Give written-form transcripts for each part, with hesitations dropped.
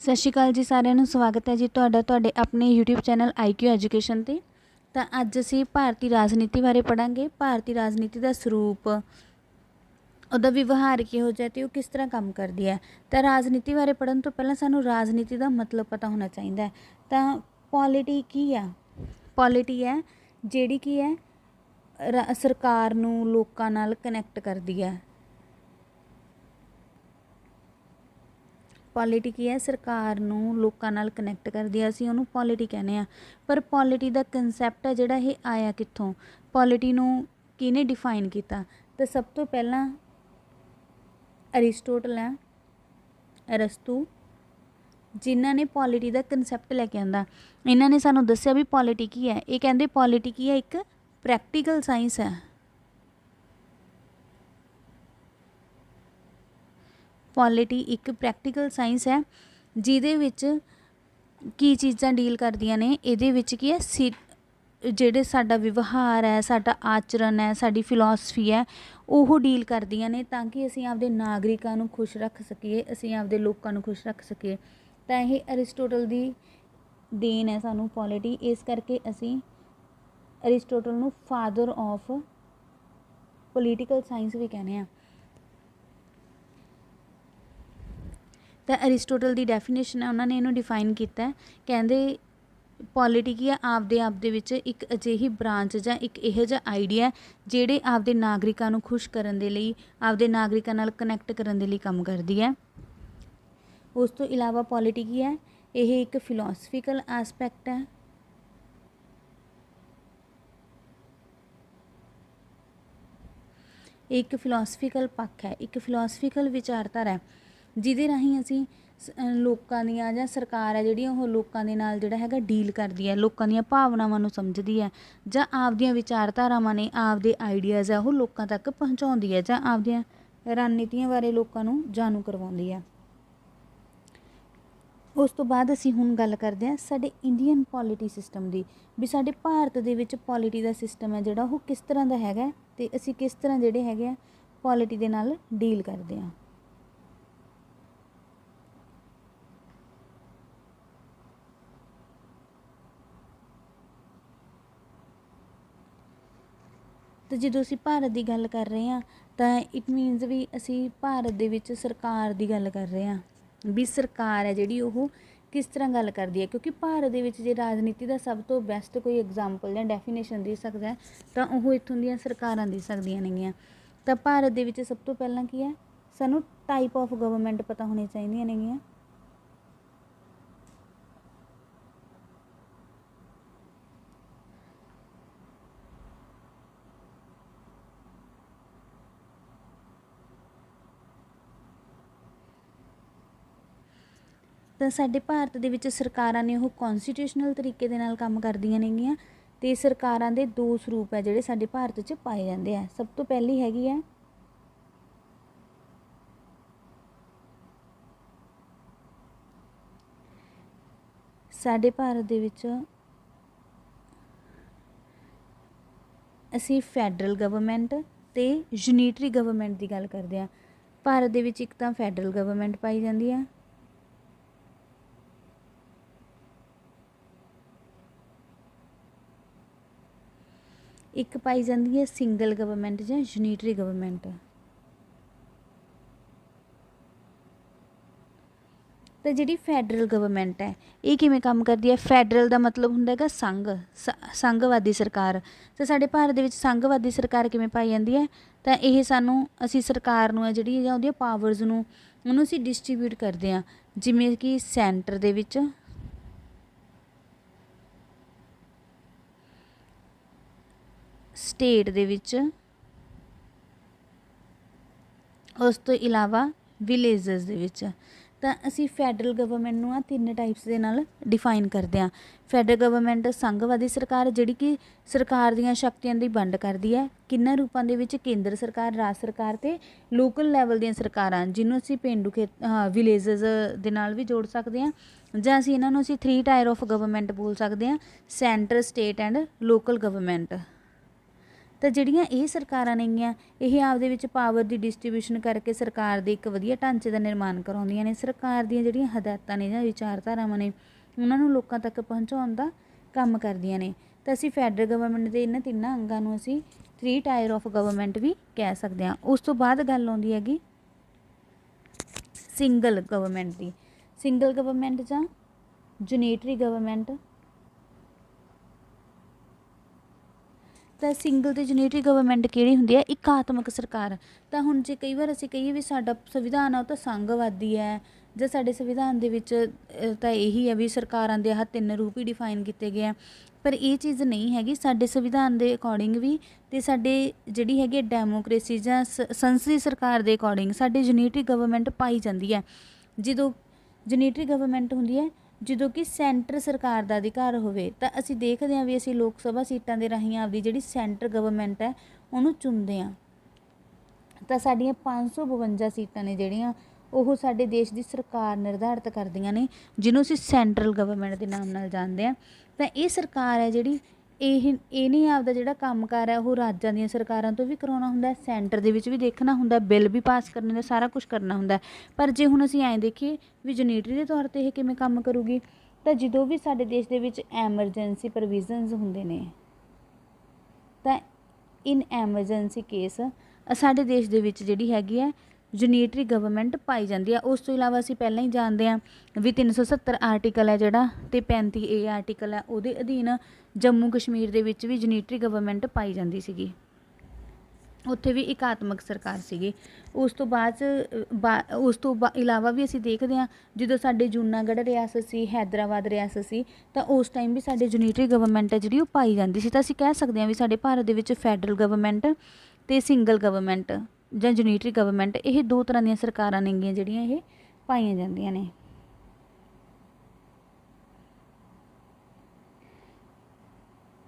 सत श्री अकाल जी सारिਆਂ ਨੂੰ ਸਵਾਗਤ ਹੈ ਜੀ ਤੁਹਾਡੇ ਆਪਣੇ YouTube ਚੈਨਲ IQ ਐਜੂਕੇਸ਼ਨ ਤੇ। ਤਾਂ ਅੱਜ ਅਸੀਂ ਭਾਰਤੀ ਰਾਜਨੀਤੀ ਬਾਰੇ ਪੜਾਂਗੇ। ਭਾਰਤੀ ਰਾਜਨੀਤੀ ਦਾ ਸਰੂਪ, ਉਹਦਾ ਵਿਵਹਾਰ ਕਿਹੋ ਜਿਹਾ ਤੇ ਉਹ ਕਿਸ ਤਰ੍ਹਾਂ ਕੰਮ ਕਰਦੀ ਹੈ। ਤਾਂ ਰਾਜਨੀਤੀ ਬਾਰੇ ਪੜਨ ਤੋਂ ਪਹਿਲਾਂ ਸਾਨੂੰ ਰਾਜਨੀਤੀ ਦਾ ਮਤਲਬ ਪਤਾ ਹੋਣਾ ਚਾਹੀਦਾ ਹੈ। ਤਾਂ ਪੋਲਿਟੀ ਕੀ ਆ? ਪੋਲਿਟੀ ਹੈ ਜਿਹੜੀ ਕੀ ਹੈ ਸਰਕਾਰ ਨੂੰ ਲੋਕਾਂ ਨਾਲ ਕਨੈਕਟ ਕਰਦੀ ਹੈ। ਪੋਲਿਟੀ ਕੀ ਹੈ? ਸਰਕਾਰ ਨੂੰ ਲੋਕਾਂ ਨਾਲ ਕਨੈਕਟ ਕਰਦੀ ਹੈ, ਅਸੀਂ ਉਹਨੂੰ ਪੋਲਿਟੀ ਕਹਿੰਦੇ ਹਾਂ। ਪਰ ਪੋਲਿਟੀ ਦਾ ਕੰਸੈਪਟ ਹੈ ਜਿਹੜਾ ਇਹ ਆਇਆ ਕਿੱਥੋਂ? ਪੋਲਿਟੀ ਨੂੰ ਕਿਹਨੇ ਡਿਫਾਈਨ ਕੀਤਾ? ਤਾਂ ਸਭ ਤੋਂ ਪਹਿਲਾਂ ਅਰਿਸਟੋਟਲ ਹੈ, ਅਰਸਤੂ, ਜਿਨ੍ਹਾਂ ਨੇ ਪੋਲਿਟੀ ਦਾ ਕੰਸੈਪਟ ਲੈ ਕੇ ਆਂਦਾ। ਇਹਨਾਂ ਨੇ ਸਾਨੂੰ ਦੱਸਿਆ ਵੀ ਪੋਲਿਟੀ ਕੀ ਹੈ। ਇਹ ਕਹਿੰਦੇ ਪੋਲਿਟੀ ਕੀ ਹੈ? ਇੱਕ ਪ੍ਰੈਕਟੀਕਲ ਸਾਇੰਸ ਹੈ। ਪੋਲਿਟੀ ਇੱਕ ਪ੍ਰੈਕਟੀਕਲ ਸਾਇੰਸ ਹੈ ਜਿਹਦੇ ਵਿੱਚ ਕੀ ਚੀਜ਼ਾਂ ਡੀਲ ਕਰਦੀਆਂ ਨੇ। ਇਹਦੇ ਵਿੱਚ ਕੀ ਹੈ ਜਿਹੜੇ ਸਾਡਾ ਵਿਵਹਾਰ ਹੈ, ਸਾਡਾ ਆਚਰਨ ਹੈ, ਸਾਡੀ ਫਿਲੋਸਫੀ ਹੈ, ਉਹ ਡੀਲ ਕਰਦੀਆਂ ਨੇ ਤਾਂ ਕਿ ਅਸੀਂ ਆਪਦੇ ਨਾਗਰਿਕਾਂ ਨੂੰ ਖੁਸ਼ ਰੱਖ ਸਕੀਏ, ਅਸੀਂ ਆਪਦੇ ਲੋਕਾਂ ਨੂੰ ਖੁਸ਼ ਰੱਖ ਸਕੀਏ। ਤਾਂ ਇਹ ਅਰਿਸਟੋਟਲ ਦੀ ਦੇਣ ਹੈ ਸਾਨੂੰ ਪੋਲਿਟੀ। ਇਸ ਕਰਕੇ ਅਸੀਂ ਅਰਿਸਟੋਟਲ ਨੂੰ ਫਾਦਰ ਆਫ ਪੋਲੀਟੀਕਲ ਸਾਇੰਸ ਵੀ ਕਹਿੰਦੇ ਹਾਂ। ਤਾਂ ਅਰਿਸਟੋਟਲ ਦੀ ਡੈਫੀਨੇਸ਼ਨ ਹੈ, ਉਹਨਾਂ ਨੇ ਇਹਨੂੰ ਡਿਫਾਈਨ ਕੀਤਾ। ਕਹਿੰਦੇ ਪੋਲਿਟੀ ਕੀ ਹੈ? ਆਪਦੇ ਆਪ ਦੇ ਵਿੱਚ ਇੱਕ ਅਜਿਹੀ ਬ੍ਰਾਂਚ ਜਾਂ ਇੱਕ ਇਹੋ ਜਿਹਾ ਆਈਡੀਆ ਜਿਹੜੇ ਆਪਦੇ ਨਾਗਰਿਕਾਂ ਨੂੰ ਖੁਸ਼ ਕਰਨ ਦੇ ਲਈ, ਆਪਦੇ ਨਾਗਰਿਕਾਂ ਨਾਲ ਕਨੈਕਟ ਕਰਨ ਦੇ ਲਈ ਕੰਮ ਕਰਦੀ ਹੈ। ਉਸ ਤੋਂ ਇਲਾਵਾ ਪੋਲਿਟੀ ਕੀ ਹੈ? ਇਹ ਇੱਕ ਫਿਲੋਸਫੀਕਲ ਐਸਪੈਕਟ ਹੈ। ਇੱਕ ਫਿਲੋਸਫੀਕਲ ਪੱਖ ਹੈ, ਇੱਕ ਫਿਲੋਸਫੀਕਲ ਵਿਚਾਰਧਾਰਾ ਹੈ ਜਿਹਦੇ ਰਾਹੀਂ ਅਸੀਂ ਲੋਕਾਂ ਦੀਆਂ ਜਾਂ ਸਰਕਾਰ ਹੈ ਜਿਹੜੀ ਉਹ ਲੋਕਾਂ ਦੇ ਨਾਲ ਜਿਹੜਾ ਹੈਗਾ ਡੀਲ ਕਰਦੀ ਹੈ, ਲੋਕਾਂ ਦੀਆਂ ਭਾਵਨਾਵਾਂ ਨੂੰ ਸਮਝਦੀ ਹੈ ਜਾਂ ਆਪਦੀਆਂ ਵਿਚਾਰਧਾਰਾਵਾਂ ਨੇ, ਆਪਦੇ ਆਈਡੀਆਜ਼ ਆ ਉਹ ਲੋਕਾਂ ਤੱਕ ਪਹੁੰਚਾਉਂਦੀ ਹੈ ਜਾਂ ਆਪਦੀਆਂ ਰਣਨੀਤੀਆਂ ਬਾਰੇ ਲੋਕਾਂ ਨੂੰ ਜਾਣੂ ਕਰਵਾਉਂਦੀ ਹੈ। ਉਸ ਤੋਂ ਬਾਅਦ ਅਸੀਂ ਹੁਣ ਗੱਲ ਕਰਦੇ ਹਾਂ ਸਾਡੇ ਇੰਡੀਅਨ ਪੋਲਿਟੀ ਸਿਸਟਮ ਦੀ, ਵੀ ਸਾਡੇ ਭਾਰਤ ਦੇ ਵਿੱਚ ਪੋਲਿਟੀ ਦਾ ਸਿਸਟਮ ਹੈ ਜਿਹੜਾ ਉਹ ਕਿਸ ਤਰ੍ਹਾਂ ਦਾ ਹੈਗਾ ਅਤੇ ਅਸੀਂ ਕਿਸ ਤਰ੍ਹਾਂ ਜਿਹੜੇ ਹੈਗੇ ਆ ਪੋਲਿਟੀ ਦੇ ਨਾਲ ਡੀਲ ਕਰਦੇ ਹਾਂ। ਤਾਂ ਜਦੋਂ ਅਸੀਂ ਭਾਰਤ ਦੀ ਗੱਲ ਕਰ ਰਹੇ ਹਾਂ ਤਾਂ ਇਟ ਮੀਨਸ ਵੀ ਅਸੀਂ ਭਾਰਤ ਦੇ ਵਿੱਚ ਸਰਕਾਰ ਦੀ ਗੱਲ ਕਰ ਰਹੇ ਹਾਂ, ਵੀ ਸਰਕਾਰ ਹੈ ਜਿਹੜੀ ਉਹ ਕਿਸ ਤਰ੍ਹਾਂ ਗੱਲ ਕਰਦੀ ਹੈ। ਕਿਉਂਕਿ ਭਾਰਤ ਦੇ ਵਿੱਚ ਜੇ ਰਾਜਨੀਤੀ ਦਾ ਸਭ ਤੋਂ ਬੈਸਟ ਕੋਈ ਐਗਜ਼ਾਮਪਲ ਜਾਂ ਡੈਫੀਨੇਸ਼ਨ ਦੇ ਸਕਦਾ ਤਾਂ ਉਹ ਇੱਥੋਂ ਦੀਆਂ ਸਰਕਾਰਾਂ ਦੇ ਸਕਦੀਆਂ ਨੇਗੀਆਂ। ਤਾਂ ਭਾਰਤ ਦੇ ਵਿੱਚ ਸਭ ਤੋਂ ਪਹਿਲਾਂ ਕੀ ਹੈ, ਸਾਨੂੰ ਟਾਈਪ ਆਫ ਗਵਰਨਮੈਂਟ ਪਤਾ ਹੋਣੀਆਂ ਚਾਹੀਦੀਆਂ ਨੇਗੀਆਂ। ਤਾਂ ਸਾਡੇ ਭਾਰਤ ਦੇ ਵਿੱਚ ਸਰਕਾਰਾਂ ਨੇ ਉਹ ਕੌਨਸਟੀਟਿਊਸ਼ਨਲ ਤਰੀਕੇ ਦੇ ਨਾਲ ਕੰਮ ਕਰਦੀਆਂ ਨੇਗੀਆਂ ਅਤੇ ਸਰਕਾਰਾਂ ਦੇ ਦੋ ਸਰੂਪ ਹੈ ਜਿਹੜੇ ਸਾਡੇ ਭਾਰਤ 'ਚ ਪਾਏ ਜਾਂਦੇ ਆ। ਸਭ ਤੋਂ ਪਹਿਲੀ ਹੈਗੀ ਹੈ ਸਾਡੇ ਭਾਰਤ ਦੇ ਵਿੱਚ ਅਸੀਂ ਫੈਡਰਲ ਗਵਰਨਮੈਂਟ ਅਤੇ ਯੂਨਿਟਰੀ ਗਵਰਨਮੈਂਟ ਦੀ ਗੱਲ ਕਰਦੇ ਹਾਂ। ਭਾਰਤ ਦੇ ਵਿੱਚ ਇੱਕ ਤਾਂ ਫੈਡਰਲ ਗਵਰਨਮੈਂਟ ਪਾਈ ਜਾਂਦੀ ਹੈ, ਇੱਕ ਪਾਈ ਜਾਂਦੀ ਹੈ ਸਿੰਗਲ ਗਵਰਨਮੈਂਟ ਜਾਂ ਯੂਨਿਟਰੀ ਗਵਰਨਮੈਂਟ। ਤਾਂ ਜਿਹੜੀ ਫੈਡਰਲ ਗਵਰਨਮੈਂਟ ਹੈ ਇਹ ਕਿਵੇਂ ਕੰਮ ਕਰਦੀ ਹੈ? ਫੈਡਰਲ ਦਾ ਮਤਲਬ ਹੁੰਦਾ ਹੈਗਾ ਸੰਘਵਾਦੀ ਸਰਕਾਰ। ਤਾਂ ਸਾਡੇ ਭਾਰਤ ਦੇ ਵਿੱਚ ਸੰਘਵਾਦੀ ਸਰਕਾਰ ਕਿਵੇਂ ਪਾਈ ਜਾਂਦੀ ਹੈ? ਤਾਂ ਇਹ ਅਸੀਂ ਸਰਕਾਰ ਨੂੰ ਹੈ ਜਿਹੜੀ ਜਾਂ ਉਹਦੀਆਂ ਪਾਵਰਸ ਨੂੰ ਉਹਨੂੰ ਅਸੀਂ ਡਿਸਟਰੀਬਿਊਟ ਕਰਦੇ ਹਾਂ, ਜਿਵੇਂ ਕਿ ਸੈਂਟਰ ਦੇ ਵਿੱਚ ਸਟੇਟ ਦੇ ਵਿੱਚ, ਉਸ ਤੋਂ ਇਲਾਵਾ ਵਿਲੇਜਸ ਦੇ ਵਿੱਚ। ਤਾਂ ਅਸੀਂ ਫੈਡਰਲ ਗਵਰਨਮੈਂਟ ਨੂੰ ਆ ਤਿੰਨ ਟਾਈਪਸ ਦੇ ਨਾਲ ਡਿਫਾਈਨ ਕਰਦੇ ਹਾਂ। ਫੈਡਰਲ ਗਵਰਨਮੈਂਟ ਸੰਘਵਾਦੀ ਸਰਕਾਰ ਜਿਹੜੀ ਕਿ ਸਰਕਾਰ ਦੀਆਂ ਸ਼ਕਤੀਆਂ ਦੀ ਵੰਡ ਕਰਦੀ ਹੈ ਕਿੰਨਾਂ ਰੂਪਾਂ ਦੇ ਵਿੱਚ? ਕੇਂਦਰ ਸਰਕਾਰ, ਰਾਜ ਸਰਕਾਰ ਅਤੇ ਲੋਕਲ ਲੈਵਲ ਦੀਆਂ ਸਰਕਾਰਾਂ, ਜਿਹਨੂੰ ਅਸੀਂ ਪੇਂਡੂ ਵਿਲੇਜਸ ਦੇ ਨਾਲ ਵੀ ਜੋੜ ਸਕਦੇ ਹਾਂ ਜਾਂ ਅਸੀਂ ਇਹਨਾਂ ਨੂੰ 3 ਟਾਇਰ ਆਫ ਗਵਰਨਮੈਂਟ ਬੋਲ ਸਕਦੇ ਹਾਂ, centre, state and local government. ਤਾਂ ਜਿਹੜੀਆਂ ਇਹ ਸਰਕਾਰਾਂ ਨੇਗੀਆਂ ਇਹ ਆਪਦੇ ਵਿੱਚ ਪਾਵਰ ਦੀ ਡਿਸਟ੍ਰੀਬਿਊਸ਼ਨ ਕਰਕੇ ਸਰਕਾਰ ਦੇ ਇੱਕ ਵਧੀਆ ਢਾਂਚੇ ਦਾ ਨਿਰਮਾਣ ਕਰਾਉਂਦੀਆਂ ਨੇ। ਸਰਕਾਰ ਦੀਆਂ ਜਿਹੜੀਆਂ ਹਦਾਇਤਾਂ ਨੇ ਜਾਂ ਵਿਚਾਰਧਾਰਾਵਾਂ ਨੇ ਉਹਨਾਂ ਨੂੰ ਲੋਕਾਂ ਤੱਕ ਪਹੁੰਚਾਉਣ ਦਾ ਕੰਮ ਕਰਦੀਆਂ ਨੇ। ਤਾਂ ਅਸੀਂ ਫੈਡਰਲ ਗਵਰਨਮੈਂਟ ਦੇ ਇਹਨਾਂ ਤਿੰਨਾਂ ਅੰਗਾਂ ਨੂੰ ਅਸੀਂ 3 ਟਾਇਰ ਆਫ ਗਵਰਨਮੈਂਟ ਵੀ ਕਹਿ ਸਕਦੇ ਹਾਂ। ਉਸ ਤੋਂ ਬਾਅਦ ਗੱਲ ਆਉਂਦੀ ਹੈਗੀ ਸਿੰਗਲ ਗਵਰਨਮੈਂਟ ਦੀ। ਸਿੰਗਲ ਗਵਰਨਮੈਂਟ ਜਾਂ ਯੂਨਿਟਰੀ ਗਵਰਨਮੈਂਟ। ਤਾਂ ਸਿੰਗਲ ਤੇ ਯੂਨਿਟਰੀ ਗਵਰਨਮੈਂਟ ਕਿਹੜੀ ਹੁੰਦੀ ਹੈ? ਇਕਾਤਮਕ ਸਰਕਾਰ। ਤਾਂ ਹੁਣ ਜੇ ਕਈ ਵਾਰ ਅਸੀਂ ਕਹੀਏ ਵੀ ਸਾਡਾ ਸੰਵਿਧਾਨ ਆ ਉਹ ਤਾਂ ਸੰਘਵਾਦੀ ਹੈ, ਜਾਂ ਸਾਡੇ ਸੰਵਿਧਾਨ ਦੇ ਵਿੱਚ ਤਾਂ ਇਹੀ ਹੈ ਵੀ ਸਰਕਾਰਾਂ ਦੇ ਆਹ 3 ਰੂਪ ਹੀ ਡਿਫਾਈਨ ਕੀਤੇ ਗਏ ਆ, ਪਰ ਇਹ ਚੀਜ਼ ਨਹੀਂ ਹੈਗੀ। ਸਾਡੇ ਸੰਵਿਧਾਨ ਦੇ ਅਕੋਰਡਿੰਗ ਵੀ ਅਤੇ ਸਾਡੇ ਜਿਹੜੀ ਹੈਗੀ ਡੈਮੋਕ੍ਰੇਸੀ ਜਾਂ ਸੰਸਦੀ ਸਰਕਾਰ ਦੇ ਅਕੋਰਡਿੰਗ ਸਾਡੇ ਯੂਨਿਟਰੀ ਗਵਰਨਮੈਂਟ ਪਾਈ ਜਾਂਦੀ ਹੈ। ਜਦੋਂ ਯੂਨਿਟਰੀ ਗਵਰਨਮੈਂਟ ਹੁੰਦੀ ਹੈ ਜਦੋਂ ਕਿ ਸੈਂਟਰ ਸਰਕਾਰ ਦਾ ਅਧਿਕਾਰ ਹੋਵੇ। ਤਾਂ ਅਸੀਂ ਦੇਖਦੇ ਹਾਂ ਵੀ ਅਸੀਂ ਲੋਕ ਸਭਾ ਸੀਟਾਂ ਦੇ ਰਾਹੀਂ ਆਪਦੀ ਜਿਹੜੀ ਸੈਂਟਰ ਗਵਰਨਮੈਂਟ ਹੈ ਉਹਨੂੰ ਚੁਣਦੇ ਹਾਂ। ਤਾਂ ਸਾਡੀਆਂ 552 ਸੀਟਾਂ ਨੇ ਜਿਹੜੀਆਂ ਉਹ ਸਾਡੇ ਦੇਸ਼ ਦੀ ਸਰਕਾਰ ਨਿਰਧਾਰਿਤ ਕਰਦੀਆਂ ਨੇ, ਜਿਹਨੂੰ ਅਸੀਂ ਸੈਂਟਰਲ ਗਵਰਨਮੈਂਟ ਦੇ ਨਾਮ ਨਾਲ ਜਾਣਦੇ ਹਾਂ। ਤਾਂ ਇਹ ਸਰਕਾਰ ਹੈ ਜਿਹੜੀ ਇਹਨੇ ਆਪਦਾ ਜਿਹੜਾ ਕੰਮਕਾਰ ਹੈ ਉਹ ਰਾਜਾਂ ਦੀਆਂ ਸਰਕਾਰਾਂ ਤੋਂ ਵੀ ਕਰਾਉਣਾ ਹੁੰਦਾ, ਸੈਂਟਰ ਦੇ ਵਿੱਚ ਵੀ ਦੇਖਣਾ ਹੁੰਦਾ, ਬਿੱਲ ਵੀ ਪਾਸ ਕਰਨੇ ਨੇ, ਸਾਰਾ ਕੁਛ ਕਰਨਾ ਹੁੰਦਾ। ਪਰ ਜੇ ਹੁਣ ਅਸੀਂ ਐਂ ਦੇਖੀਏ ਵੀ ਯੂਨਿਟਰੀ ਦੇ ਤੌਰ 'ਤੇ ਇਹ ਕਿਵੇਂ ਕੰਮ ਕਰੂਗੀ, ਤਾਂ ਜਦੋਂ ਵੀ ਸਾਡੇ ਦੇਸ਼ ਦੇ ਵਿੱਚ ਐਮਰਜੈਂਸੀ ਪ੍ਰੋਵੀਜ਼ਨਸ ਹੁੰਦੇ ਨੇ ਤਾਂ ਇਨ ਐਮਰਜੈਂਸੀ ਕੇਸ ਸਾਡੇ ਦੇਸ਼ ਦੇ ਵਿੱਚ ਜਿਹੜੀ ਹੈਗੀ ਹੈ ਯੂਨਿਟਰੀ ਗਵਰਨਮੈਂਟ ਪਾਈ ਜਾਂਦੀ ਆ। ਉਸ ਤੋਂ ਇਲਾਵਾ ਅਸੀਂ ਪਹਿਲਾਂ ਹੀ ਜਾਣਦੇ ਹਾਂ ਵੀ 370 ਆਰਟੀਕਲ ਹੈ ਜਿਹੜਾ ਅਤੇ 35A ਆਰਟੀਕਲ ਹੈ ਉਹਦੇ ਅਧੀਨ ਜੰਮੂ ਕਸ਼ਮੀਰ ਦੇ ਵਿੱਚ ਵੀ ਯੂਨਿਟਰੀ ਗਵਰਨਮੈਂਟ ਪਾਈ ਜਾਂਦੀ ਸੀਗੀ, ਉੱਥੇ ਵੀ ਇਕਾਤਮਕ ਸਰਕਾਰ ਸੀਗੀ। ਉਸ ਤੋਂ ਇਲਾਵਾ ਵੀ ਅਸੀਂ ਦੇਖਦੇ ਹਾਂ ਜਦੋਂ ਸਾਡੇ ਜੂਨਾਗੜ੍ਹ ਰਿਆਸਤ ਸੀ, ਹੈਦਰਾਬਾਦ ਰਿਆਸਤ ਸੀ, ਤਾਂ ਉਸ ਟਾਈਮ ਵੀ ਸਾਡੇ ਯੂਨਿਟਰੀ ਗਵਰਨਮੈਂਟ ਹੈ ਜਿਹੜੀ ਉਹ ਪਾਈ ਜਾਂਦੀ ਸੀ। ਤਾਂ ਅਸੀਂ ਕਹਿ ਸਕਦੇ ਹਾਂ ਵੀ ਸਾਡੇ ਭਾਰਤ ਦੇ ਵਿੱਚ ਫੈਡਰਲ ਗਵਰਨਮੈਂਟ ਅਤੇ ਸਿੰਗਲ ਗਵਰਨਮੈਂਟ ਜਾਂ ਯੂਨਿਟਰੀ ਗਵਰਨਮੈਂਟ ਇਹ 2 ਤਰ੍ਹਾਂ ਦੀਆਂ ਸਰਕਾਰਾਂ ਨੇਗੀਆਂ ਜਿਹੜੀਆਂ ਇਹ ਪਾਈਆਂ ਜਾਂਦੀਆਂ ਨੇ।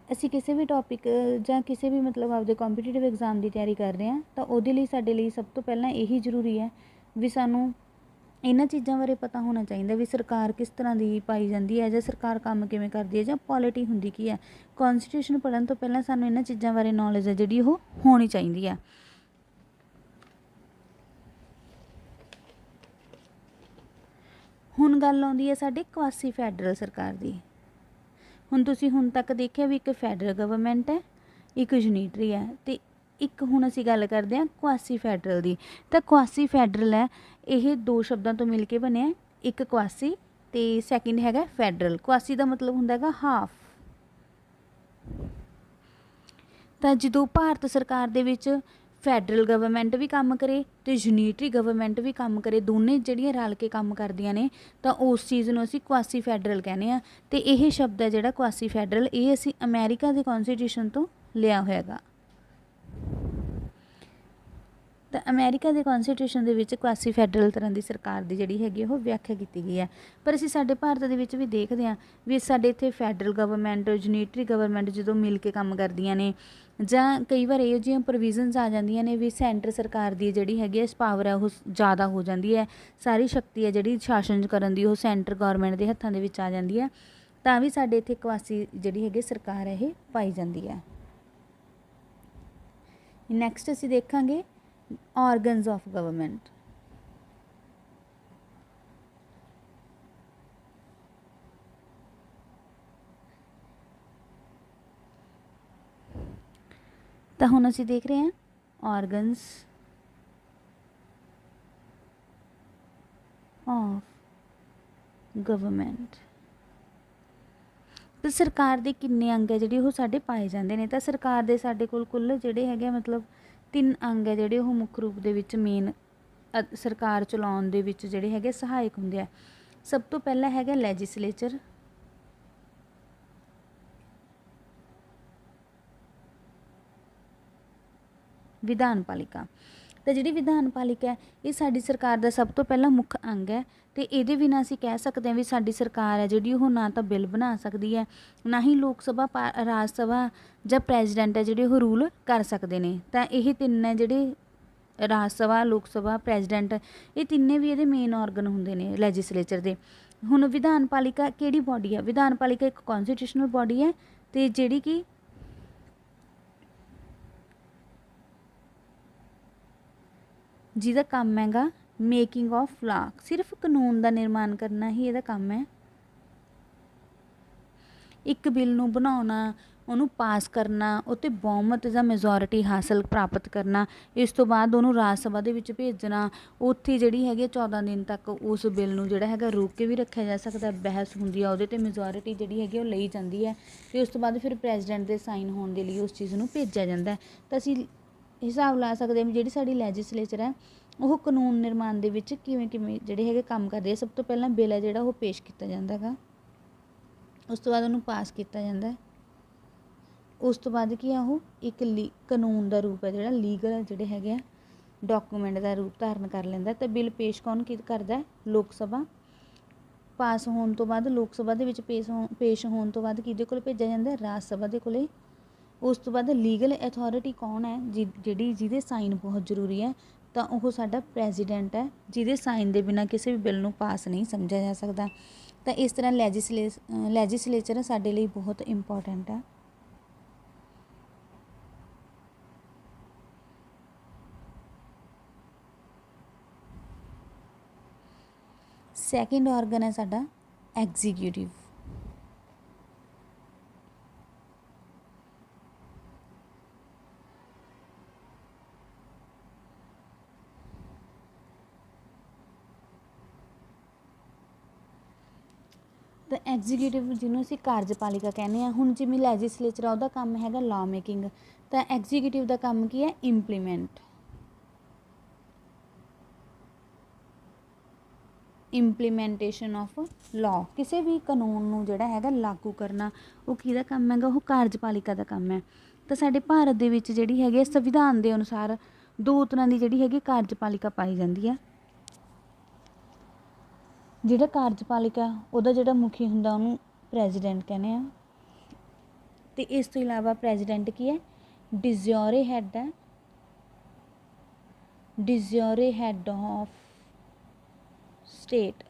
ਅਸੀਂ ਕਿਸੇ ਵੀ ਟੌਪਿਕ ਜਾਂ ਕਿਸੇ ਵੀ ਮਤਲਬ ਆਪਦੇ ਕੰਪੀਟੀਟਿਵ ਐਗਜ਼ਾਮ ਦੀ ਤਿਆਰੀ ਕਰ ਰਹੇ ਹਾਂ ਤਾਂ ਉਹਦੇ ਲਈ ਸਾਡੇ ਲਈ ਸਭ ਤੋਂ ਪਹਿਲਾਂ ਇਹੀ ਜ਼ਰੂਰੀ ਹੈ ਵੀ ਸਾਨੂੰ ਇਹਨਾਂ ਚੀਜ਼ਾਂ ਬਾਰੇ ਪਤਾ ਹੋਣਾ ਚਾਹੀਦਾ ਵੀ ਸਰਕਾਰ ਕਿਸ ਤਰ੍ਹਾਂ ਦੀ ਪਾਈ ਜਾਂਦੀ ਹੈ, ਜਾਂ ਸਰਕਾਰ ਕੰਮ ਕਿਵੇਂ ਕਰਦੀ ਹੈ, ਜਾਂ ਪੋਲਿਟੀ ਹੁੰਦੀ ਕੀ ਹੈ। ਕੌਨਸਟੀਟਿਊਸ਼ਨ ਪੜ੍ਹਨ ਤੋਂ ਪਹਿਲਾਂ ਸਾਨੂੰ ਇਹਨਾਂ ਚੀਜ਼ਾਂ ਬਾਰੇ ਨੌਲੇਜ ਹੈ ਜਿਹੜੀ ਉਹ ਹੋਣੀ ਚਾਹੀਦੀ ਹੈ। ਹੁਣ ਗੱਲ ਆਉਂਦੀ ਹੈ ਸਾਡੇ ਕੁਆਸੀ ਫੈਡਰਲ ਸਰਕਾਰ ਦੀ। ਹੁਣ ਤੁਸੀਂ ਹੁਣ ਤੱਕ ਦੇਖਿਆ ਵੀ ਇੱਕ ਫੈਡਰਲ ਗਵਰਨਮੈਂਟ ਹੈ, ਇੱਕ ਯੂਨਿਟਰੀ ਹੈ, ਅਤੇ ਇੱਕ ਹੁਣ ਅਸੀਂ ਗੱਲ ਕਰਦੇ ਹਾਂ ਕੁਆਸੀ ਫੈਡਰਲ ਦੀ। ਤਾਂ ਕੁਆਸੀ ਫੈਡਰਲ ਹੈ ਇਹ 2 ਸ਼ਬਦਾਂ ਤੋਂ ਮਿਲ ਕੇ ਬਣਿਆ, ਇੱਕ ਕੁਆਸੀ ਅਤੇ ਸੈਕਿੰਡ ਹੈਗਾ ਫੈਡਰਲ। ਕੁਆਸੀ ਦਾ ਮਤਲਬ ਹੁੰਦਾ ਹੈਗਾ ਹਾਫ। ਤਾਂ ਜਦੋਂ ਭਾਰਤ ਸਰਕਾਰ ਦੇ ਵਿੱਚ ਫੈਡਰਲ ਗਵਰਨਮੈਂਟ ਵੀ ਕੰਮ ਕਰੇ ਅਤੇ ਯੂਨਿਟਰੀ ਗਵਰਨਮੈਂਟ ਵੀ ਕੰਮ ਕਰੇ, ਦੋਨੇ ਜਿਹੜੀਆਂ ਰਲ ਕੇ ਕੰਮ ਕਰਦੀਆਂ ਨੇ, ਤਾਂ ਉਸ ਚੀਜ਼ ਨੂੰ ਅਸੀਂ ਕੁਆਸੀ ਫੈਡਰਲ ਕਹਿੰਦੇ ਹਾਂ। ਅਤੇ ਇਹ ਸ਼ਬਦ ਹੈ ਜਿਹੜਾ ਕੁਆਸੀ ਫੈਡਰਲ ਇਹ ਅਸੀਂ ਅਮੈਰੀਕਾ ਦੇ ਕੌਨਸਟੀਟਿਊਸ਼ਨ ਤੋਂ ਲਿਆ ਹੋਇਆ ਹੈਗਾ। ਤਾਂ ਅਮੈਰੀਕਾ ਦੇ ਕੌਨਸਟੀਟਿਊਸ਼ਨ ਦੇ ਵਿੱਚ ਕੁਆਸੀ ਫੈਡਰਲ ਤਰ੍ਹਾਂ ਦੀ ਸਰਕਾਰ ਦੀ ਜਿਹੜੀ ਹੈਗੀ ਉਹ ਵਿਆਖਿਆ ਕੀਤੀ ਗਈ ਹੈ। ਪਰ ਅਸੀਂ ਸਾਡੇ ਭਾਰਤ ਦੇ ਵਿੱਚ ਵੀ ਦੇਖਦੇ ਹਾਂ ਵੀ ਸਾਡੇ ਇੱਥੇ ਫੈਡਰਲ ਗਵਰਨਮੈਂਟ ਯੂਨਿਟਰੀ ਗਵਰਨਮੈਂਟ ਜਦੋਂ ਮਿਲ ਕੇ ਕੰਮ ਕਰਦੀਆਂ ਨੇ, ਜਾਂ ਕਈ ਵਾਰ ਇਹੋ ਜਿਹੀਆਂ ਪ੍ਰੋਵੀਜ਼ਨਸ ਆ ਜਾਂਦੀਆਂ ਨੇ ਵੀ ਸੈਂਟਰ ਸਰਕਾਰ ਦੀ ਜਿਹੜੀ ਹੈਗੀ ਇਸ ਪਾਵਰ ਹੈ ਉਹ ਜ਼ਿਆਦਾ ਹੋ ਜਾਂਦੀ ਹੈ, ਸਾਰੀ ਸ਼ਕਤੀ ਹੈ ਜਿਹੜੀ ਸ਼ਾਸਨ ਕਰਨ ਦੀ ਉਹ ਸੈਂਟਰ ਗੌਰਮੈਂਟ ਦੇ ਹੱਥਾਂ ਦੇ ਵਿੱਚ ਆ ਜਾਂਦੀ ਹੈ, ਤਾਂ ਵੀ ਸਾਡੇ ਇੱਥੇ ਕੁਆਸੀ ਜਿਹੜੀ ਹੈਗੀ ਸਰਕਾਰ ਹੈ ਇਹ ਪਾਈ ਜਾਂਦੀ ਹੈ। ਨੈਕਸਟ ਅਸੀਂ ਦੇਖਾਂਗੇ organs of government। ਤਾਂ ਹੁਣ ਅਸੀਂ ਦੇਖ ਰਹੇ ਹਾਂ organs of government। ਤਾਂ ਸਰਕਾਰ ਦੇ ਕਿੰਨੇ ਅੰਗ ਹੈ ਜਿਹੜੇ ਉਹ ਸਾਡੇ ਪਾਏ ਜਾਂਦੇ ਨੇ? ਤਾਂ ਸਰਕਾਰ ਦੇ ਸਾਡੇ ਕੋਲ ਕੁੱਲ ਜਿਹੜੇ ਹੈਗੇ ਮਤਲਬ 3 ਅੰਗ ਹੈ ਜਿਹੜੇ ਉਹ ਮੁੱਖ ਰੂਪ ਦੇ ਵਿੱਚ ਮੇਨ ਸਰਕਾਰ ਚਲਾਉਣ ਦੇ ਵਿੱਚ ਜਿਹੜੇ ਹੈਗੇ ਸਹਾਇਕ ਹੁੰਦੇ ਆ। ਸਭ ਤੋਂ ਪਹਿਲਾਂ ਹੈਗਾ ਲੈਜਿਸਲੇਚਰ, ਵਿਧਾਨ ਪਾਲਿਕਾ। ਤਾਂ ਜਿਹੜੀ ਵਿਧਾਨ ਪਾਲਿਕਾ ਹੈ ਇਹ ਸਾਡੀ ਸਰਕਾਰ ਦਾ ਸਭ ਤੋਂ ਪਹਿਲਾਂ ਮੁੱਖ ਅੰਗ ਹੈ, ਅਤੇ ਇਹਦੇ ਬਿਨਾਂ ਅਸੀਂ ਕਹਿ ਸਕਦੇ ਹਾਂ ਵੀ ਸਾਡੀ ਸਰਕਾਰ ਹੈ ਜਿਹੜੀ ਉਹ ਨਾ ਤਾਂ ਬਿੱਲ ਬਣਾ ਸਕਦੀ ਹੈ, ਨਾ ਹੀ ਲੋਕ ਸਭਾ ਰਾਜ ਸਭਾ ਜਾਂ ਪ੍ਰੈਜ਼ੀਡੈਂਟ ਹੈ ਜਿਹੜੇ ਉਹ ਰੂਲ ਕਰ ਸਕਦੇ ਨੇ। ਤਾਂ ਇਹ 3 ਹੈ ਜਿਹੜੇ ਰਾਜ ਸਭਾ, ਲੋਕ ਸਭਾ, ਪ੍ਰੈਜ਼ੀਡੈਂਟ, ਇਹ ਤਿੰਨੇ ਵੀ ਇਹਦੇ ਮੇਨ ਔਰਗਨ ਹੁੰਦੇ ਨੇ ਲੈਜਿਸਲੇਚਰ ਦੇ। ਹੁਣ ਵਿਧਾਨ ਪਾਲਿਕਾ ਕਿਹੜੀ ਬੋਡੀ ਹੈ? ਵਿਧਾਨ ਪਾਲਿਕਾ ਇੱਕ ਕੌਨਸਟੀਟਿਊਸ਼ਨਲ ਬੋਡੀ ਹੈ, ਅਤੇ ਜਿਹੜੀ ਕਿ ਜਿਹਦਾ ਕੰਮ ਹੈਗਾ ਮੇਕਿੰਗ ਆਫ ਲਾ, ਸਿਰਫ ਕਾਨੂੰਨ ਦਾ ਨਿਰਮਾਣ ਕਰਨਾ ਹੀ ਇਹਦਾ ਕੰਮ ਹੈ। ਇੱਕ ਬਿੱਲ ਨੂੰ ਬਣਾਉਣਾ, ਉਹਨੂੰ ਪਾਸ ਕਰਨਾ, ਉਹ 'ਤੇ ਬਹੁਮਤ ਜਾਂ ਮੈਜੋਰਿਟੀ ਹਾਸਲ ਪ੍ਰਾਪਤ ਕਰਨਾ, ਇਸ ਤੋਂ ਬਾਅਦ ਉਹਨੂੰ ਰਾਜ ਸਭਾ ਦੇ ਵਿੱਚ ਭੇਜਣਾ, ਉੱਥੇ ਜਿਹੜੀ ਹੈਗੀ 14 ਦਿਨ ਤੱਕ ਉਸ ਬਿੱਲ ਨੂੰ ਜਿਹੜਾ ਹੈਗਾ ਰੋਕ ਕੇ ਵੀ ਰੱਖਿਆ ਜਾ ਸਕਦਾ, ਬਹਿਸ ਹੁੰਦੀ ਆ ਉਹਦੇ 'ਤੇ, ਮੈਜੋਰਿਟੀ ਜਿਹੜੀ ਹੈਗੀ ਉਹ ਲਈ ਜਾਂਦੀ ਹੈ ਅਤੇ ਉਸ ਤੋਂ ਬਾਅਦ ਫਿਰ ਪ੍ਰੈਜ਼ੀਡੈਂਟ ਦੇ ਸਾਈਨ ਹੋਣ ਦੇ ਲਈ ਉਸ ਚੀਜ਼ ਨੂੰ ਭੇਜਿਆ ਜਾਂਦਾ। ਤਾਂ ਅਸੀਂ ਹਿਸਾਬ ਲਾ ਸਕਦੇ ਹਾਂ ਵੀ ਜਿਹੜੀ ਸਾਡੀ ਲੈਜਿਸਲੇਚਰ ਹੈ ਉਹ ਕਾਨੂੰਨ ਨਿਰਮਾਣ ਦੇ ਵਿੱਚ ਕਿਵੇਂ ਕਿਵੇਂ ਜਿਹੜੇ ਹੈਗੇ ਕੰਮ ਕਰਦੇ ਆ। ਸਭ ਤੋਂ ਪਹਿਲਾਂ ਬਿੱਲ ਹੈ ਜਿਹੜਾ ਉਹ ਪੇਸ਼ ਕੀਤਾ ਜਾਂਦਾ ਹੈਗਾ, ਉਸ ਤੋਂ ਬਾਅਦ ਉਹਨੂੰ ਪਾਸ ਕੀਤਾ ਜਾਂਦਾ, ਉਸ ਤੋਂ ਬਾਅਦ ਕੀ ਆ ਉਹ ਇੱਕ ਕਾਨੂੰਨ ਦਾ ਰੂਪ ਹੈ ਜਿਹੜਾ ਲੀਗਲ ਜਿਹੜੇ ਹੈਗੇ ਆ ਡਾਕੂਮੈਂਟ ਦਾ ਰੂਪ ਧਾਰਨ ਕਰ ਲੈਂਦਾ। ਤਾਂ ਬਿੱਲ ਪੇਸ਼ ਕੌਣ ਕਰਦਾ? ਲੋਕ ਸਭਾ। ਪਾਸ ਹੋਣ ਤੋਂ ਬਾਅਦ ਲੋਕ ਸਭਾ ਦੇ ਵਿੱਚ ਪੇਸ਼ ਹੋਣ ਤੋਂ ਬਾਅਦ ਕਿਹਦੇ ਕੋਲ ਭੇਜਿਆ ਜਾਂਦਾ? ਰਾਜ ਸਭਾ ਦੇ ਕੋਲੇ। ਉਸ ਤੋਂ ਬਾਅਦ ਲੀਗਲ ਅਥਾਰਟੀ ਕੌਣ ਹੈ ਜਿਹਦੇ ਸਾਈਨ ਬਹੁਤ ਜ਼ਰੂਰੀ ਹੈ? ਤਾਂ ਉਹ ਸਾਡਾ ਪ੍ਰੈਜ਼ੀਡੈਂਟ ਹੈ, ਜਿਹਦੇ ਸਾਈਨ ਦੇ ਬਿਨਾਂ ਕਿਸੇ ਵੀ ਬਿੱਲ ਨੂੰ ਪਾਸ ਨਹੀਂ ਸਮਝਿਆ ਜਾ ਸਕਦਾ। ਤਾਂ ਇਸ ਤਰ੍ਹਾਂ ਲੈਜਿਸਲੇਚਰ ਸਾਡੇ ਲਈ ਬਹੁਤ ਇੰਪੋਰਟੈਂਟ ਹੈ। ਸੈਕਿੰਡ ਆਰਗਨ ਹੈ ਸਾਡਾ ਐਗਜ਼ੀਕਿਊਟਿਵ। ਤਾਂ ਐਗਜ਼ੀਕਿਊਟਿਵ ਜਿਹਨੂੰ ਅਸੀਂ ਕਾਰਜਪਾਲਿਕਾ ਕਹਿੰਦੇ ਹਾਂ। ਹੁਣ ਜਿਵੇਂ ਲੈਜਿਸਲੇਚਰ ਆ ਉਹਦਾ ਕੰਮ ਹੈਗਾ ਲਾ ਮੇਕਿੰਗ, ਤਾਂ ਐਗਜ਼ੀਕਿਊਟਿਵ ਦਾ ਕੰਮ ਕੀ ਹੈ? ਇੰਪਲੀਮੈਂਟੇਸ਼ਨ ਆਫ ਲਾਅ, ਕਿਸੇ ਵੀ ਕਾਨੂੰਨ ਨੂੰ ਜਿਹੜਾ ਹੈਗਾ ਲਾਗੂ ਕਰਨਾ, ਉਹ ਕਿਹਦਾ ਕੰਮ ਹੈਗਾ? ਉਹ ਕਾਰਜਪਾਲਿਕਾ ਦਾ ਕੰਮ ਹੈ। ਤਾਂ ਸਾਡੇ ਭਾਰਤ ਦੇ ਵਿੱਚ ਜਿਹੜੀ ਹੈਗੀ ਸੰਵਿਧਾਨ ਦੇ ਅਨੁਸਾਰ ਦੋ ਤਰ੍ਹਾਂ ਦੀ ਜਿਹੜੀ ਹੈਗੀ ਕਾਰਜਪਾਲਿਕਾ ਪਾਈ ਜਾਂਦੀ ਹੈ। ਜਿਹੜਾ ਕਾਰਜਪਾਲਿਕਾ ਉਹਦਾ ਜਿਹੜਾ ਮੁਖੀ ਹੁੰਦਾ ਉਹਨੂੰ ਪ੍ਰੈਜ਼ੀਡੈਂਟ ਕਹਿੰਦੇ ਆ। ਅਤੇ ਇਸ ਤੋਂ ਇਲਾਵਾ ਪ੍ਰੈਜ਼ੀਡੈਂਟ ਕੀ ਹੈ? ਡਿਜ਼ਿਓਰੇ ਹੈਡ ਹੈ, ਡਿਜ਼ਿਓਰੇ ਹੈਡ ਆਫ ਸਟੇਟ।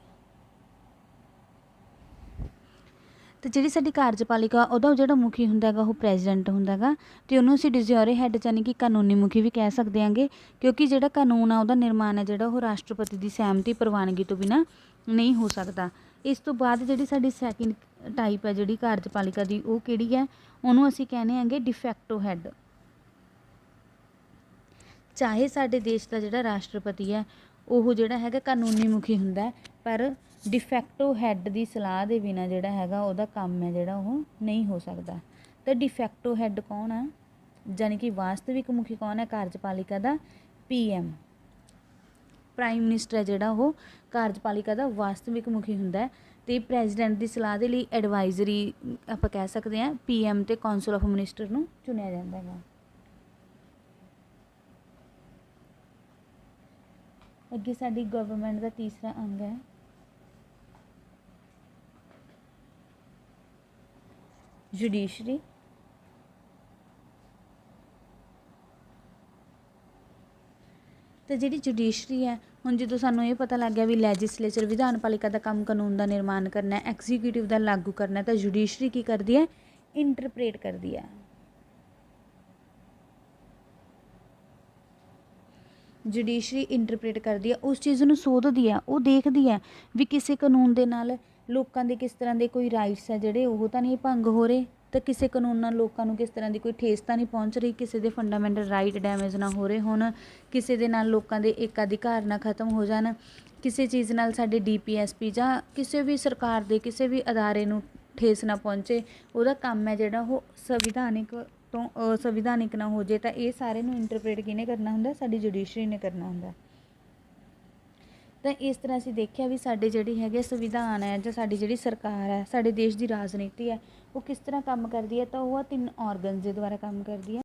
ਅਤੇ ਜਿਹੜੀ ਸਾਡੀ ਕਾਰਜਪਾਲਿਕਾ ਉਹਦਾ ਜਿਹੜਾ ਮੁਖੀ ਹੁੰਦਾ ਹੈਗਾ ਉਹ ਪ੍ਰੈਜ਼ੀਡੈਂਟ ਹੁੰਦਾ ਹੈਗਾ, ਅਤੇ ਉਹਨੂੰ ਅਸੀਂ ਡਿਜ਼ਿਓਰੇ ਹੈਡ ਯਾਨੀ ਕਿ ਕਾਨੂੰਨੀ ਮੁਖੀ ਵੀ ਕਹਿ ਸਕਦੇ ਹਾਂਗੇ, ਕਿਉਂਕਿ ਜਿਹੜਾ ਕਾਨੂੰਨ ਆ ਉਹਦਾ ਨਿਰਮਾਣ ਹੈ ਜਿਹੜਾ ਉਹ ਰਾਸ਼ਟਰਪਤੀ ਦੀ ਸਹਿਮਤੀ ਪ੍ਰਵਾਨਗੀ ਤੋਂ ਬਿਨਾਂ ਨਹੀਂ ਹੋ ਸਕਦਾ। ਇਸ ਤੋਂ ਬਾਅਦ ਜਿਹੜੀ ਸਾਡੀ ਸੈਕਿੰਡ ਟਾਈਪ ਹੈ ਜਿਹੜੀ ਕਾਰਜਪਾਲਿਕਾ ਦੀ, ਉਹ ਕਿਹੜੀ ਹੈ? ਉਹਨੂੰ ਅਸੀਂ ਕਹਿੰਦੇ ਹਾਂਗੇ ਡਿਫੈਕਟੋ ਹੈਡ। ਚਾਹੇ ਸਾਡੇ ਦੇਸ਼ ਦਾ ਜਿਹੜਾ ਰਾਸ਼ਟਰਪਤੀ ਹੈ ਉਹ ਜਿਹੜਾ ਹੈਗਾ ਕਾਨੂੰਨੀ ਮੁਖੀ ਹੁੰਦਾ, ਪਰ ਡਿਫੈਕਟੋ ਹੈਡ ਦੀ ਸਲਾਹ ਦੇ ਬਿਨਾਂ ਜਿਹੜਾ ਹੈਗਾ ਉਹਦਾ ਕੰਮ ਹੈ ਜਿਹੜਾ ਉਹ ਨਹੀਂ ਹੋ ਸਕਦਾ। ਤਾਂ ਡਿਫੈਕਟੋ ਹੈਡ ਕੌਣ ਆ? ਯਾਨੀ ਕਿ ਵਾਸਤਵਿਕ ਮੁਖੀ ਕੌਣ ਹੈ ਕਾਰਜਪਾਲਿਕਾ ਦਾ? PM, ਪ੍ਰਾਈਮ ਮਿਨਿਸਟਰ ਹੈ ਜਿਹੜਾ ਉਹ ਕਾਰਜਪਾਲਿਕਾ ਦਾ ਵਾਸਤਵਿਕ ਮੁਖੀ ਹੁੰਦਾ। ਅਤੇ ਪ੍ਰੈਜ਼ੀਡੈਂਟ ਦੀ ਸਲਾਹ ਦੇ ਲਈ ਐਡਵਾਈਜ਼ਰੀ ਆਪਾਂ ਕਹਿ ਸਕਦੇ ਹਾਂ PM ਅਤੇ ਕੌਂਸਲ ਆਫ ਮਿਨਿਸਟਰ ਨੂੰ ਚੁਣਿਆ ਜਾਂਦਾ ਹੈਗਾ। ਅੱਗੇ ਸਾਡੀ ਗਵਰਨਮੈਂਟ ਦਾ ਤੀਸਰਾ ਅੰਗ ਹੈ ਜੁਡੀਸ਼ਰੀ। ਅਤੇ ਜਿਹੜੀ ਜੁਡੀਸ਼ਰੀ ਹੈ, ਹੁਣ ਜਦੋਂ ਸਾਨੂੰ ਇਹ ਪਤਾ ਲੱਗ ਗਿਆ ਵੀ ਲੈਜਿਸਲੇਚਰ ਵਿਧਾਨ ਪਾਲਿਕਾ ਦਾ ਕੰਮ ਕਾਨੂੰਨ ਦਾ ਨਿਰਮਾਣ ਕਰਨਾ, ਐਗਜ਼ੀਕਿਊਟਿਵ ਦਾ ਲਾਗੂ ਕਰਨਾ, ਤਾਂ ਜੁਡੀਸ਼ਰੀ ਕੀ ਕਰਦੀ ਹੈ? ਇੰਟਰਪ੍ਰੇਟ ਕਰਦੀ ਹੈ। ਜੁਡੀਸ਼ਰੀ ਇੰਟਰਪ੍ਰੇਟ ਕਰਦੀ ਹੈ, ਉਸ ਚੀਜ਼ ਨੂੰ ਸੋਧਦੀ ਹੈ, ਉਹ ਦੇਖਦੀ ਹੈ ਵੀ ਕਿਸੇ ਕਾਨੂੰਨ ਦੇ ਨਾਲ ਲੋਕਾਂ ਦੇ ਕਿਸ ਤਰ੍ਹਾਂ ਦੇ ਕੋਈ ਰਾਈਟਸ ਹੈ ਜਿਹੜੇ ਉਹ ਤਾਂ ਨਹੀਂ ਭੰਗ ਹੋ ਰਹੇ, ਤਾਂ ਕਿਸੇ ਕਾਨੂੰਨ ਨਾਲ ਲੋਕਾਂ ਨੂੰ ਕਿਸ ਤਰ੍ਹਾਂ ਦੀ ਕੋਈ ਠੇਸ ਤਾਂ ਨਹੀਂ ਪਹੁੰਚ ਰਹੀ, ਕਿਸੇ ਦੇ ਫੰਡਾਮੈਂਟਲ ਰਾਈਟ ਡੈਮੇਜ ਨਾ ਹੋ ਰਹੇ ਹੋਣ, ਕਿਸੇ ਦੇ ਨਾਲ ਲੋਕਾਂ ਦੇ ਇੱਕ ਅਧਿਕਾਰ ਨਾ ਖਤਮ ਹੋ ਜਾਣ, ਕਿਸੇ ਚੀਜ਼ ਨਾਲ ਸਾਡੇ DPSP ਜਾਂ ਕਿਸੇ ਵੀ ਸਰਕਾਰ ਦੇ ਕਿਸੇ ਵੀ ਅਦਾਰੇ ਨੂੰ ਠੇਸ ਨਾ ਪਹੁੰਚੇ, ਉਹਦਾ ਕੰਮ ਹੈ ਜਿਹੜਾ ਉਹ ਸੰਵਿਧਾਨਿਕ ਤੋਂ ਅਸੰਵਿਧਾਨਿਕ ਨਾ ਹੋ ਜੇ। ਤਾਂ ਇਹ ਸਾਰੇ ਨੂੰ ਇੰਟਰਪ੍ਰੇਟ ਕਿਹਨੇ ਕਰਨਾ ਹੁੰਦਾ? ਸਾਡੀ ਜੁਡੀਸ਼ਰੀ ਨੇ ਕਰਨਾ ਹੁੰਦਾ। ਤਾਂ ਇਸ ਤਰ੍ਹਾਂ ਅਸੀਂ ਦੇਖਿਆ ਵੀ ਸਾਡੇ ਜਿਹੜੀ ਹੈਗੇ ਸੰਵਿਧਾਨ ਹੈ ਜਾਂ ਸਾਡੀ ਜਿਹੜੀ ਸਰਕਾਰ ਹੈ, ਸਾਡੇ ਦੇਸ਼ ਦੀ ਰਾਜਨੀਤੀ ਹੈ, ਉਹ ਕਿਸ ਤਰ੍ਹਾਂ ਕੰਮ ਕਰਦੀ ਹੈ? ਤਾਂ ਉਹ 3 ਆਰਗਨਸ ਦੇ ਦੁਆਰਾ ਕੰਮ ਕਰਦੀ ਹੈ।